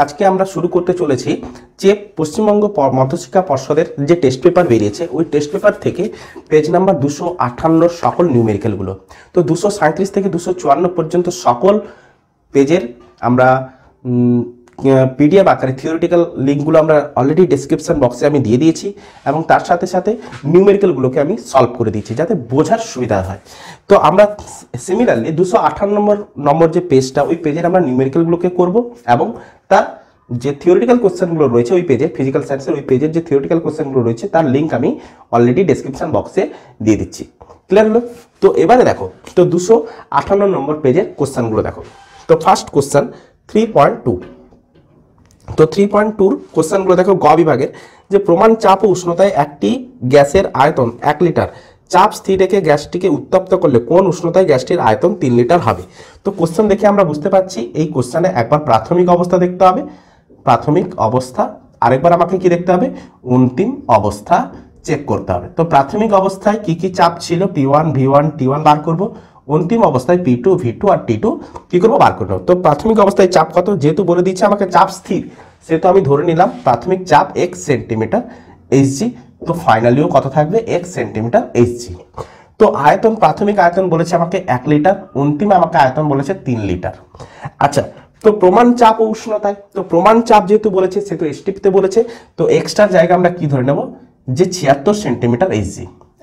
আজকে আমরা শুরু করতে চলেছি যে পশ্চিমবঙ্গ মধ্যশিক্ষা পর্ষদের যে টেস্ট পেপার বেরিয়েছে ওই টেস্ট পেপার থেকে পেজ নাম্বার 258 সকল নিউমেরিক্যালগুলো। তো 237 থেকে 254 পর্যন্ত সকল পেজের আমরা পিডিএফ আকারে থিওরিটিক্যাল লিঙ্কগুলো আমরা অলরেডি ডেসক্রিপশন বক্সে আমি দিয়ে দিয়েছি এবং তার সাথে সাথে নিউমেরিক্যালগুলোকে আমি সলভ করে দিয়েছি যাতে বোঝার সুবিধা হয়। তো আমরা সিমিলারলি 258 নম্বর যে পেজটা ওই পেজের আমরা নিউমেরিক্যালগুলোকে করব এবং তার যে থিওরিটিক্যাল কোশ্চেনগুলো রয়েছে ওই পেজে ফিজিক্যাল সায়েন্সের ওই পেজের যে থিওরিটিক্যাল কোশ্চেনগুলো রয়েছে তার লিঙ্ক আমি অলরেডি ডেসক্রিপশন বক্সে দিয়ে দিচ্ছি। ক্লিয়ার হলো? তো এবারে দেখো, তো 258 নম্বর পেজের কোশ্চেনগুলো দেখো। তো ফার্স্ট কোশ্চেন 3.2। তো 3.2 কোশ্চেনগুলো দেখো গ বিভাগের, যে প্রমাণ চাপ ও উষ্ণতায় একটি গ্যাসের আয়তন 1 লিটার, চাপ স্থির রেখে গ্যাসটিকে উত্তপ্ত করলে কোন উষ্ণতায় গ্যাসটির আয়তন 3 লিটার হবে। তো কোশ্চেন দেখে আমরা বুঝতে পারছি এই কোশ্চেনে একবার প্রাথমিক অবস্থা দেখতে হবে, প্রাথমিক অবস্থা, আরেকবার আমাকে কি দেখতে হবে, অন্তিম অবস্থা চেক করতে হবে। তো প্রাথমিক অবস্থায় কি কি চাপ ছিল, P1 V1 T1 বার করব, অন্তিম অবস্থায় P2 V2 আর T2 কি করবো, বার করবো। তো প্রাথমিক অবস্থায় চাপ কত, যেহেতু বলে দিচ্ছে আমাকে চাপ স্থির, সেহেতু আমি ধরে নিলাম প্রাথমিক চাপ x সেন্টিমিটার Hg। তো ফাইনালিও কত থাকবে, x সেন্টিমিটার Hg। তো আয়তন, প্রাথমিক আয়তন বলেছে আমাকে 1 লিটার, অন্তিম আমাকে আয়তন বলেছে 3 লিটার। আচ্ছা, তো প্রমাণ চাপ ও উষ্ণতায়, তো প্রমাণ চাপ যেহেতু বলেছে সেহেতু এসটিপিতে বলেছে, তো এক্সটার জায়গা আমরা কি ধরে নেব, যে 76 সেন্টিমিটার Hg।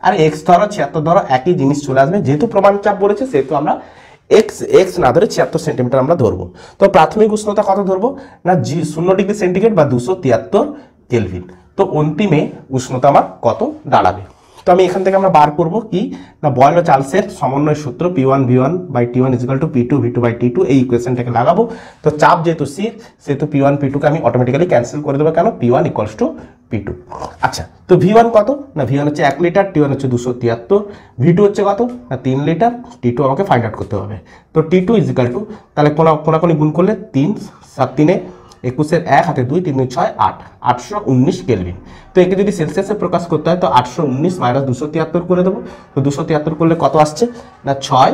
আর এক্স ধরো 76 ধরো একই জিনিস চলে আসবে, যেহেতু প্রমাণ চাপ বলেছে সেহেতু আমরা এক্স না ধরে 76 সেন্টিমিটার আমরা ধরবো। তো প্রাথমিক উষ্ণতা কত ধরবো না, 0 ডিগ্রি সেন্টিগ্রেড বা 273 কেলভিন। তো অন্তিমে উষ্ণতা আমার কত দাঁড়াবে। তো আমি এখান থেকে আমরা বার করব কি না, বয়েল ও চার্লসের সমন্বয় সূত্র P1 V1 by T1 is equal to P2 V2 by T2, এই ইকুয়েশনটাকে লাগাবো। তো চাপ যেহেতু স্থির সেহেতু P1 P2 কে আমি অটোমেটিক্যালি ক্যান্সেল করে দেবো, কেন, P1 ইকুয়ালস টু P2। আচ্ছা, তো V1 কত না, V1 হচ্ছে 1 লিটার, T1 হচ্ছে 273, V2 হচ্ছে কত না 3 লিটার, T2 আমাকে ফাইন্ড আউট করতে হবে। তো T2 ইজ ইকুয়াল টু, তাহলে কোনাকুনি গুণ করলে 3 7 3 21 1 হাতে 2 3 6 8 819 কেলভিন। তো একে যদি সেলসিয়াসে প্রকাশ করতে হয় তো 819 মাইনাস 273 করে দেবো। তো 273 করলে কত আসছে না 6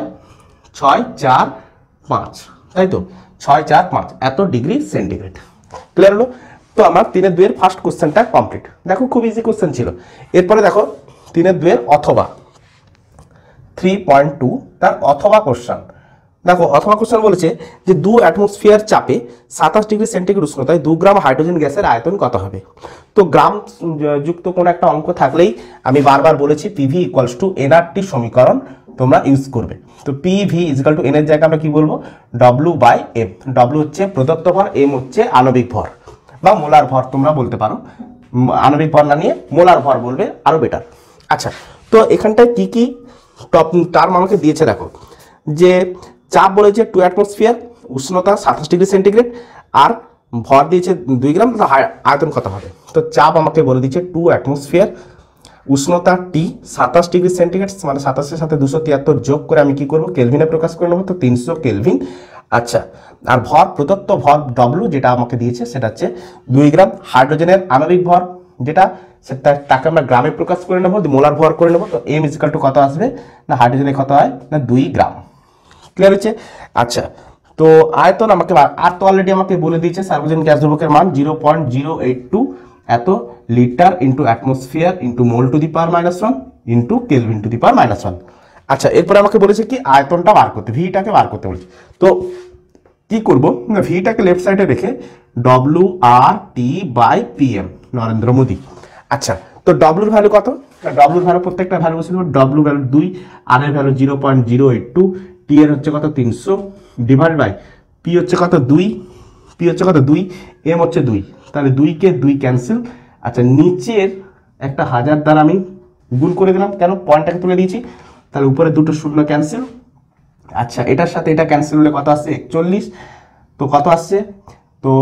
6 4 5, তাই তো 6 4 5 এত ডিগ্রি সেন্টিগ্রেড। ক্লিয়ার হলো? তো আমার 3-2 এর ফার্স্ট কোশ্চেনটা কমপ্লিট। দেখো খুব ইজি কোশ্চেন ছিল। এরপরে দেখো 3-2 এর অথবা 3.2 তার অথবা কোশ্চেন দেখো। অথবা কোশ্চেন বলেছে যে 2 অ্যাটমসফিয়ার চাপে 27 ডিগ্রি সেন্টিগ্রেড উষ্ণতায় 2 গ্রাম হাইড্রোজেন গ্যাসের আয়তন কত হবে। তো গ্রাম যুক্ত কোনো একটা অঙ্ক থাকলেই আমি বারবার বলেছি PV ইকুয়ালস টু nRT সমীকরণ তোমরা ইউজ করবে। তো PV is equal two n এর জায়গায় আমরা কি বলবো, W বাই M। W হচ্ছে প্রদত্ত ভর, M হচ্ছে আণবিক ভর বা মোলার ভর তোমরা বলতে পারো, আণবিক ভর না নিয়ে মোলার ভর বলবে আরো বেটার। আচ্ছা, তো এখানটায় কি কি টার্ম আমাকে দিয়েছে দেখো, যে চাপ বলেছে 2 অ্যাটমসফিয়ার, উষ্ণতা 27 ডিগ্রি সেন্টিগ্রেড, আর ভর দিয়েছে 2 গ্রাম, আয়তন কত হবে। তো চাপ আমাকে বলে দিচ্ছে 2 অ্যাটমসফিয়ার, উষ্ণতা T 27 ডিগ্রি সেন্টিগ্রেড, মানে 27-এর সাথে 273 যোগ করে আমি কি করব, কেলভিনে প্রকাশ করে নেবো, তো 300 কেলভিন। আচ্ছা, আর ভর, প্রদত্ত ভর W যেটা আমাকে দিয়েছে সেটা হচ্ছে 2 গ্রাম। হাইড্রোজেনের আণবিক ভর যেটা, তাকে আমরা গ্রামে প্রকাশ করে নেবো, মোলার ভর করে নেবো। তো M ইকুয়াল টু কত আসবে না, হাইড্রোজেনে কত হয় না 2 গ্রাম। ক্লিয়ার হচ্ছে? আচ্ছা, তো আয়তন আমাকে, আর তো অলরেডি আমাকে বলে দিয়েছে সার্বজনীন গ্যাস দ্রবকের মান 0.082 এত litre into atmosphere into mole to the power -1 into kelvin to the power -1। আচ্ছা, এরপরে আমাকে বলেছে কি আয়তনটা বার করতে, ভিটাকে বার করতে বলেছে। তো কি করবো না, ভিটাকে লেফট সাইডে রেখে WRT by PM Narendra Modi. আচ্ছা, তো ডব্লুর ভ্যালু কত, ডব্লুর ভ্যালু প্রত্যেকটা ভ্যালু বসে দেবো। ডব্লু ভ্যালু 2, আর এর ভ্যালু 0.082, টি এর হচ্ছে কত 300 ডিভাইড বাই পি হচ্ছে কত 2, পি হচ্ছে কত 2, এম হচ্ছে 2, তাহলে 2 কে 2 ক্যান্সেল। আচ্ছা, নিচের একটা 1000 দ্বারা আমি গুণ করে দিলাম, কেন, পয়েন্টটাকে তুলে দিয়েছি, তাহলে উপরে দুটো শূন্য ক্যান্সেল। আচ্ছা, এটার সাথে এটা ক্যান্সেল হলে কত আসছে 41, তো কত আসছে, তো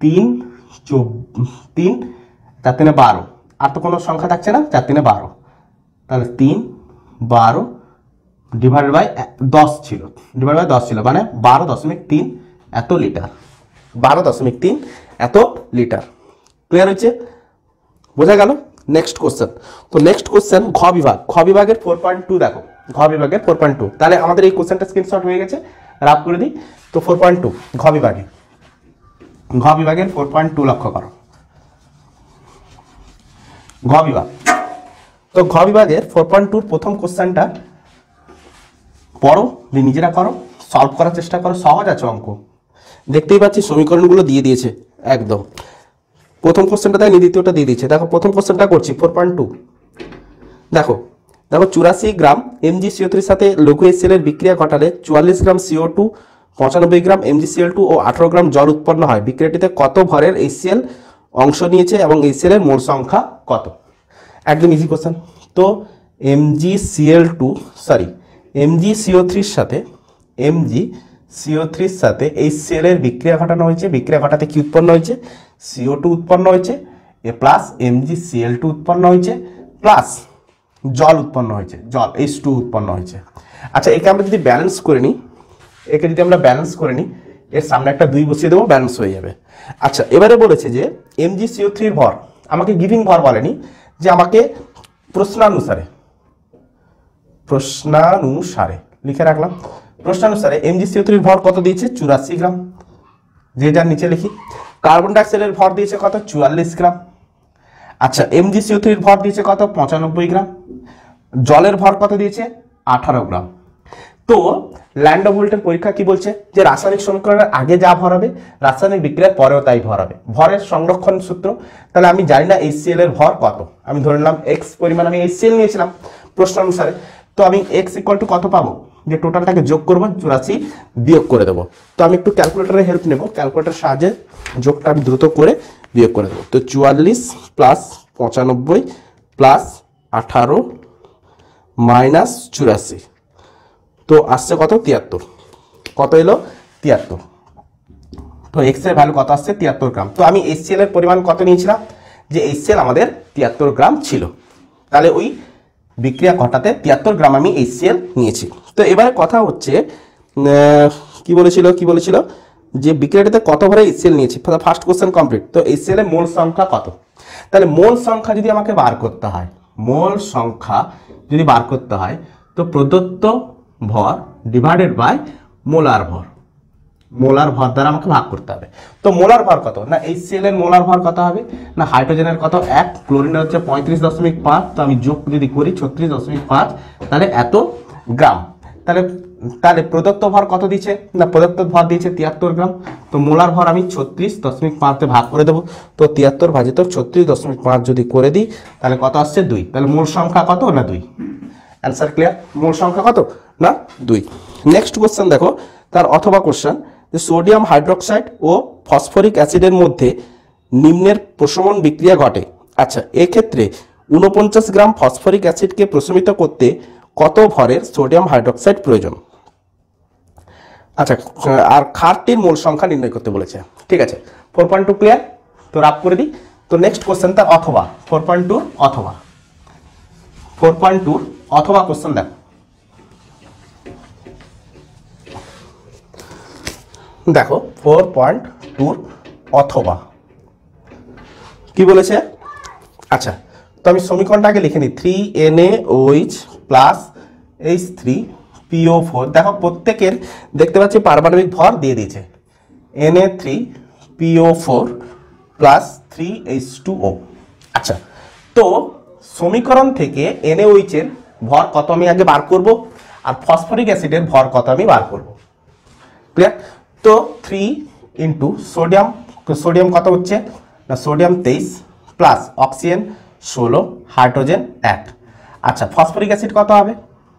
3 3 4 3 12, আর তো কোনো সংখ্যা থাকছে না, 4 3 12, তাহলে 3 12 ডিভাইড বাই 10 ছিল, ডিভাইড বাই 10 ছিল, মানে 12.3 এত লিটার, 12.3 এত লিটার। ক্লিয়ার হচ্ছে? বোঝা গেল? Next question. তো নেক্সট কোশ্চেন ঘ বিভাগ, ঘ বিভাগের 4.2 দেখো, ঘ বিভাগের 4.2, তাহলে আমাদের এই কোশ্চেনটা স্ক্রিনশট হয়ে গেছে, রাফ করে দিই। তো 4.2 ঘ বিভাগে ঘ বিভাগের 4.2 লক্ষ্য করো। ঘ বিভাগ, তো ঘ বিভাগের 4.2 প্রথম কোশ্চেনটা পড়ো, নিজেরা করো, সলভ করার চেষ্টা করো, সহজ আছে অঙ্ক, দেখতেই পাচ্ছি সমীকরণগুলো দিয়ে দিয়েছে একদম। প্রথম কোশ্চেনটা তাই দ্বিতীয়টা দিয়ে দিয়েছে। দেখো প্রথম কোশ্চেনটা করছি 4.2। দেখো 84 গ্রাম MgCO3 সাথে লঘু HCl এর বিক্রিয়া ঘটালে 44 গ্রাম CO2, 95 গ্রাম MgCl2 ও 18 গ্রাম জল উৎপন্ন হয়। বিক্রিয়াটিতে কত ভরের HCl অংশ নিয়েছে এবং HCl এর মোল সংখ্যা কত? একদম ইজি কোশ্চেন। তো MgCO3 সাথে HCl এর বিক্রিয়া ঘটানো হয়েছে। বিক্রিয়া ঘটাতে কি উৎপন্ন হয়েছে? CO2 উৎপন্ন হয়েছে, প্লাস MgCl2 উৎপন্ন হয়েছে, প্লাস জল উৎপন্ন হয়েছে, জল H2 উৎপন্ন হয়েছে। আচ্ছা, একে আমরা যদি ব্যালেন্স করে নিই, এর সামনে একটা 2 বসিয়ে দেবো, ব্যালেন্স হয়ে যাবে। আচ্ছা, এবারে বলেছে যে MgCO3 এর ভর, আমাকে গিভিং ভর বলেনি, যে আমাকে প্রশ্নানুসারে লিখে রাখলাম। প্রশ্নানুসারে MgCO3 এর ভর কত দিয়েছে? 84 গ্রাম, যে যার নিচে লিখি। কার্বন ডাইঅক্সাইডের ভর দিয়েছে কত? 44 গ্রাম। আচ্ছা, MgCO3 এর ভর দিয়েছে কত? 95 গ্রাম। জলের ভর কত দিয়েছে? 18 গ্রাম। তো ল্যান্ডভোল্টের পরীক্ষা কি বলছে? যে রাসায়নিক সমীকরণের আগে যা ভর হবে, রাসায়নিক বিক্রিয়ার পরেও তাই ভর হবে। ভরের সংরক্ষণ সূত্র, তাহলে আমি জানি না HCl এর ভর কত, আমি ধরে নিলাম x পরিমাণ আমি HCl নিয়েছিলাম প্রশ্ন অনুসারে। তো আমি x ইকুয়াল টু কত পাবো? যে টোটালটাকে যোগ করবো, 84 বিয়োগ করে দেবো। তো আমি একটু ক্যালকুলেটরের হেল্প নেব, ক্যালকুলেটরের সাহায্যে যোগটা আমি দ্রুত করে বিয়োগ করে দেবো। তো 44 প্লাস 95 প্লাস 18 মাইনাস 84, তো আসছে কত? 73। কত এলো? 73। তো এক্স এর ভ্যালু কত আসছে? 73 গ্রাম। তো আমি HCl এর পরিমাণ কত নিয়েছিলাম? যে HCl আমাদের 73 গ্রাম ছিল, তাহলে ওই বিক্রিয়া ঘটাতে 73 গ্রাম আমি HCl নিয়েছি। তো এবারে কথা হচ্ছে কি বলেছিল যে বিক্রিয়াটাতে কত ভরে HCl নিয়েছি। First question complete. তো HCl এর মোল সংখ্যা কত? তাহলে মোল সংখ্যা যদি আমাকে বার করতে হয়, তো প্রদত্ত ভর ডিভাইডেড বাই মোলার ভর, দ্বারা আমাকে ভাগ করতে হবে। তো মোলার ভর কত? না HCl এর মোলার ভর কত হবে? না হাইড্রোজেনের কত? 1, ক্লোরিনের হচ্ছে 35.5, তো আমি যোগ যদি করি 36.5, তাহলে এত গ্রাম। তাহলে প্রদত্ত ভর কত দিচ্ছে? না প্রদত্ত ভর দিয়েছে 73 গ্রাম। তো মোলার ভর আমি 36.5 ভাগ করে দেবো। তো 73 ভাজিত 36.5 যদি করে দিই, তাহলে কত আসছে? 2। তাহলে মোল সংখ্যা কত? না 2। Answer clear? মোল সংখ্যা কত? না 2। নেক্সট কোশ্চেন দেখো, তার অথবা কোশ্চেন, যে সোডিয়াম হাইড্রোক্সাইড ও ফসফরিক অ্যাসিডের মধ্যে নিম্নের প্রশমন বিক্রিয়া ঘটে। আচ্ছা, এক্ষেত্রে 49 গ্রাম ফসফরিক অ্যাসিডকে প্রশমিত করতে কত ভরের সোডিয়াম হাইড্রোক্সাইড প্রয়োজন? আচ্ছা, আর ক্ষারটির মোল সংখ্যা নির্ণয় করতে বলেছে। ঠিক আছে, 4.2 ক্লিয়ার? তো রাফ করে দিই। তো নেক্সট কোশ্চেন তার অথবা 4.2 অথবা কোশ্চেন দেখো 4.2 অথবা কি বলেছে? আচ্ছা, তো আমি সমীকরণটা আগে লিখে নিই। 3NaOH plus H3PO4। দেখো প্রত্যেকের দেখতে পাচ্ছি পারমাণবিক ভর দিয়ে দিয়েছে, Na3PO4 প্লাস 3H2O। আচ্ছা, তো সমীকরণ থেকে NaOH এর ভর কত আমি আগে বার করব, আর ফসফরিক অ্যাসিডের ভর কত আমি বার করব। ক্লিয়ার? তো 3 ইন্টু সোডিয়াম কত হচ্ছে? না সোডিয়াম 23 প্লাস অক্সিজেন 16, হাইড্রোজেন 1। আচ্ছা, ফসফরিক অ্যাসিড কত হবে?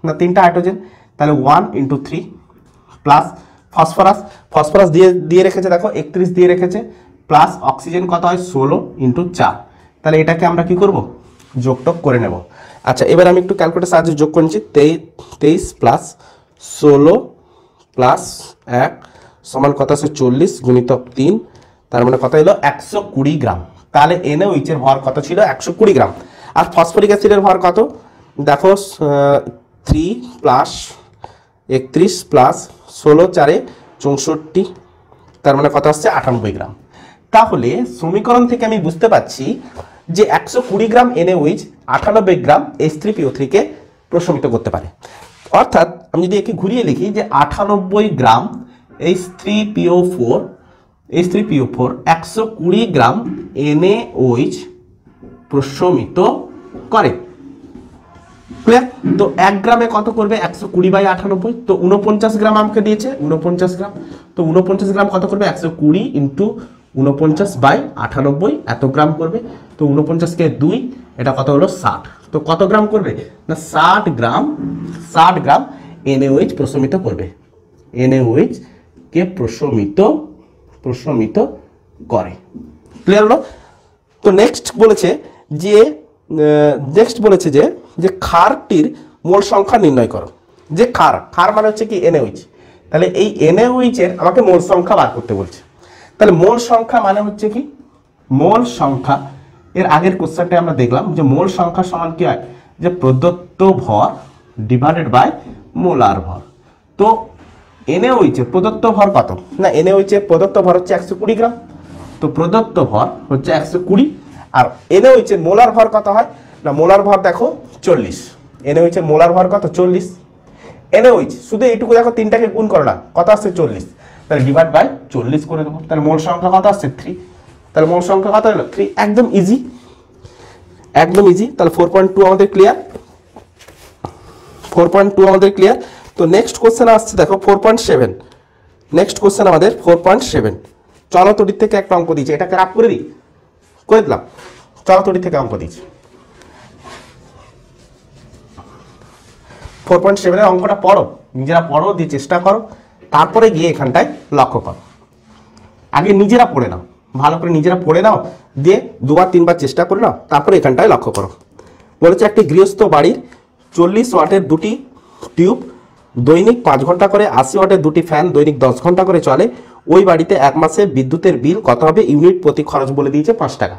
না 3টা হাইড্রোজেন, তাহলে 1 ইন্টু 3 প্লাস ফসফরাস দিয়ে রেখেছে, দেখো 31 দিয়ে রেখেছে, প্লাস অক্সিজেন কত হয়? 16 ইন্টু 4। তাহলে এটাকে আমরা কি করব? যোগটক করে নেব। আচ্ছা, এবার আমি একটু ক্যালকুলেটর সাহায্যে যোগ করে নিচ্ছি। 23 প্লাস 16 প্লাস 1 সমান কত আছে? 40 গুণিতক 3, তার মানে কত এলো? 120 গ্রাম। তাহলে NaOH এর ভর কত ছিল? 120 গ্রাম। আর ফসফরিক অ্যাসিডের ভর কত? দেখো 3 প্লাস 31 প্লাস 16 4 64, তার মানে কত আসছে? 98 গ্রাম। তাহলে সমীকরণ থেকে আমি বুঝতে পারছি যে 120 গ্রাম NaOH 98 গ্রাম H3PO3 কে প্রশমিত করতে পারে। অর্থাৎ আমি যদি একে ঘুরিয়ে লিখি যে 98 গ্রাম H3PO4 H3PO4 120 গ্রাম NaOH প্রশমিত করে। ক্লিয়ার? তো 1 গ্রামে কত করবে? 120/98, তো 49 গ্রাম আমাকে দিয়েছে, 49 গ্রাম। তো 49 গ্রাম কত করবে? 120 ইন্টু 49/98 এত গ্রাম করবে। তো 49 কে 2, এটা কত হলো? 60। তো কত গ্রাম করবে না? 60 গ্রাম NaOH প্রশমিত করবে। NaOH কে প্রশমিত করে। ক্লিয়ার হলো? তো নেক্সট বলেছে যে ক্ষারটির মোল সংখ্যা নির্ণয় করো। যে ক্ষার মানে হচ্ছে কি? NaOH। তাহলে এই NaOH এর আমাকে মোল সংখ্যা বার করতে বলছে। তাহলে মোল সংখ্যা মানে হচ্ছে কি? মোল সংখ্যা, এর আগের কোশ্চেনটা আমরা দেখলাম যে মোল সংখ্যা সমান কি হয়? যে প্রদত্ত ভর ডিভাইডেড বাই মোলার ভর। তো NaOH এর প্রদত্ত ভর কত? না, NaOH এর প্রদত্ত ভর হচ্ছে 120 গ্রাম। তো প্রদত্ত ভর হচ্ছে 120, আর NaOH এর মোলার ভর কত হয়? না, মোলার ভর দেখো 40। NaOH এর মোলার ভর কত? 40। NaOH শুধু এইটুকু দেখো, তিনটাকে গুণ করো না, কত আসছে? 40। তাহলে ডিভাইড বাই 40 করে দেবো। তাহলে মোল সংখ্যা কত আসছে? 3। তাহলে মোল সংখ্যা কত হলো? 3। একদম ইজি। তাহলে 4.2 আমাদের ক্লিয়ার। 4.2 আমাদের ক্লিয়ার। তো নেক্সট কোশ্চেন আসছে দেখো 4.7। নেক্সট কোশ্চেন আমাদের 4.7। চলতড়িৎ থেকে একটা অঙ্ক দিয়েছে, এটাকে রাফ করে দিলাম। চলতড়িৎ থেকে অঙ্ক দিয়েছে। 4.7 এর অঙ্কটা পড়ো, নিজেরা পড়ো, দিয়ে চেষ্টা করো, তারপরে গিয়ে এখানটায় লক্ষ্য করো। আগে নিজেরা পড়ে নাও, ভালো করে নিজেরা পড়ে নাও, দিয়ে 2বার 3বার চেষ্টা করে নাও, তারপরে এখানটায় লক্ষ্য করো। বলেছে একটি গৃহস্থ বাড়ির 40 ওয়াটের দুটি টিউব দৈনিক 5 ঘন্টা করে, 80 ওয়াটের দুটি ফ্যান দৈনিক 10 ঘন্টা করে চলে। ওই বাড়িতে 1 মাসে বিদ্যুতের বিল কত হবে? ইউনিট প্রতি খরচ বলে দিয়েছে 5 টাকা।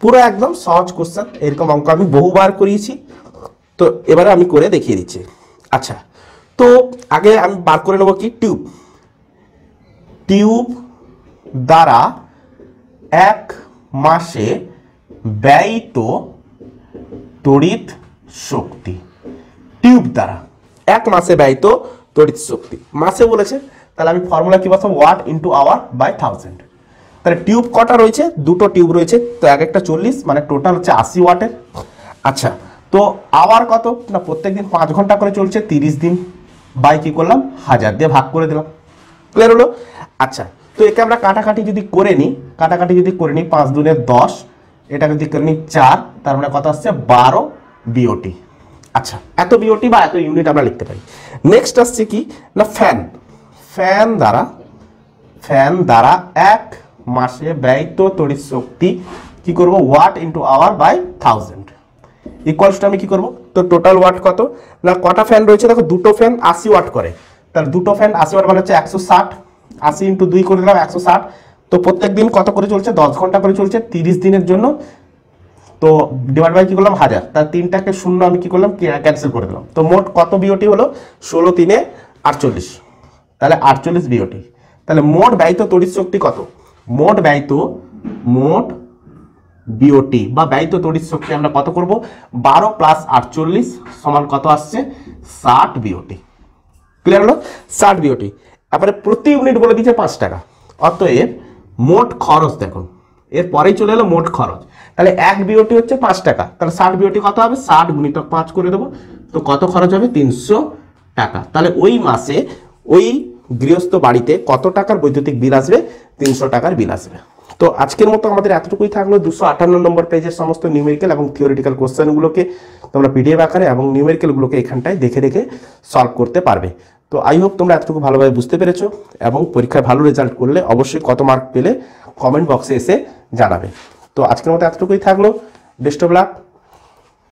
পুরো একদম সহজ কোশ্চেন, এরকম অঙ্ক আমি বহুবার করিয়েছি। তো এবারে আমি করে দেখিয়ে দিচ্ছি। আচ্ছা, তো আগে আমি বার করে নেব কি? টিউব দ্বারা 1 মাসে ব্যয়িত তড়িৎ শক্তি। টিউব দ্বারা 1 মাসে ব্যয়িত তড়িৎ শক্তি, মাসে বলেছে, তাহলে আমি ফর্মুলা কি বসাবো? Watt into hour by 1000। তাহলে টিউব কটা রয়েছে? 2টো টিউব রয়েছে, তো এক একটা 40, মানে টোটাল হচ্ছে 80 ওয়াটের। আচ্ছা, তো আওয়ার কত? না, প্রত্যেকদিন 5 ঘন্টা করে চলছে, 30 দিন বাই কি করলাম? 1000 দিয়ে ভাগ করে দিলাম। ক্লিয়ার হলো? আচ্ছা, তো একে আমরা কাটাকাটি যদি করে নিই, 5 দুনে 10, এটা যদি করে নিই 4, তার মানে কত আসছে? 12 বিওটি। আচ্ছা, এত বিওটি বা এত ইউনিট আমরা লিখতে পারি। নেক্সট আসছে কি না? ফ্যান দ্বারা 1 মাসে ব্যয়িত তড়িৎ শক্তি কি করব? Watt into hour by 1000 equals to আমি কি করব? তো টোটাল ওয়াট কত? না, কটা ফ্যান রয়েছে দেখো? 2টো ফ্যান 80 ওয়াট করে, তাহলে 2টো ফ্যান 80 ওয়াট মানে হচ্ছে 160। 80 ইন্টু 2 করে দিলাম 160। তো প্রত্যেক দিন কত করে চলছে? 10 ঘন্টা করে চলছে, 30 দিনের জন্য। তো ডিভাইড বাই কি করলাম? 1000। তার 3টাকে 0 আমি কি করলাম? ক্যান্সেল করে দিলাম। তো মোট কত বিওটি হলো? 16 3 48, তাহলে 48 বিওটি। তাহলে মোট ব্যয়িত তড়িৎ শক্তি কত? মোট বিওটি বা ব্যয়িত তড়িৎ শক্তি আমরা কত করব? 12 প্লাস 48 সমান কত আসছে? 60 বিওটি। ক্লিয়ার হলো? 60 বিওটি। তারপরে প্রতি ইউনিট বলে দিয়েছে 5 টাকা। অতএব মোট খরচ দেখুন, এর পরেই চলে এলো মোট খরচ। তাহলে 1 বিওটি হচ্ছে 5 টাকা, তাহলে 60 বিওটি কত হবে? 60 গুণিতক 5 করে দেবো। তো কত খরচ হবে? 300 টাকা। তাহলে ওই মাসে ওই গৃহস্থ বাড়িতে কত টাকার বৈদ্যুতিক বিল আসবে? 300 টাকার বিল আসবে। তো আজকের মতো আমাদের এতটুকুই থাকলো। 258 নম্বর পেজের সমস্ত নিউমেরিক্যাল এবং থিওরিটিক্যাল কোশ্চেনগুলোকে তোমরা পিডিএফ আকারে এবং নিউমেরিক্যালগুলোকে এখানটায় দেখে দেখে সলভ করতে পারবে। তো আই হোপ তোমরা এতটুকু ভালোভাবে বুঝতে পেরেছো, এবং পরীক্ষায় ভালো রেজাল্ট করলে অবশ্যই কত মার্ক পেলে কমেন্ট বক্সে এসে জানাবে। তো আজকের মতো এতটুকুই থাকলো। Best of luck.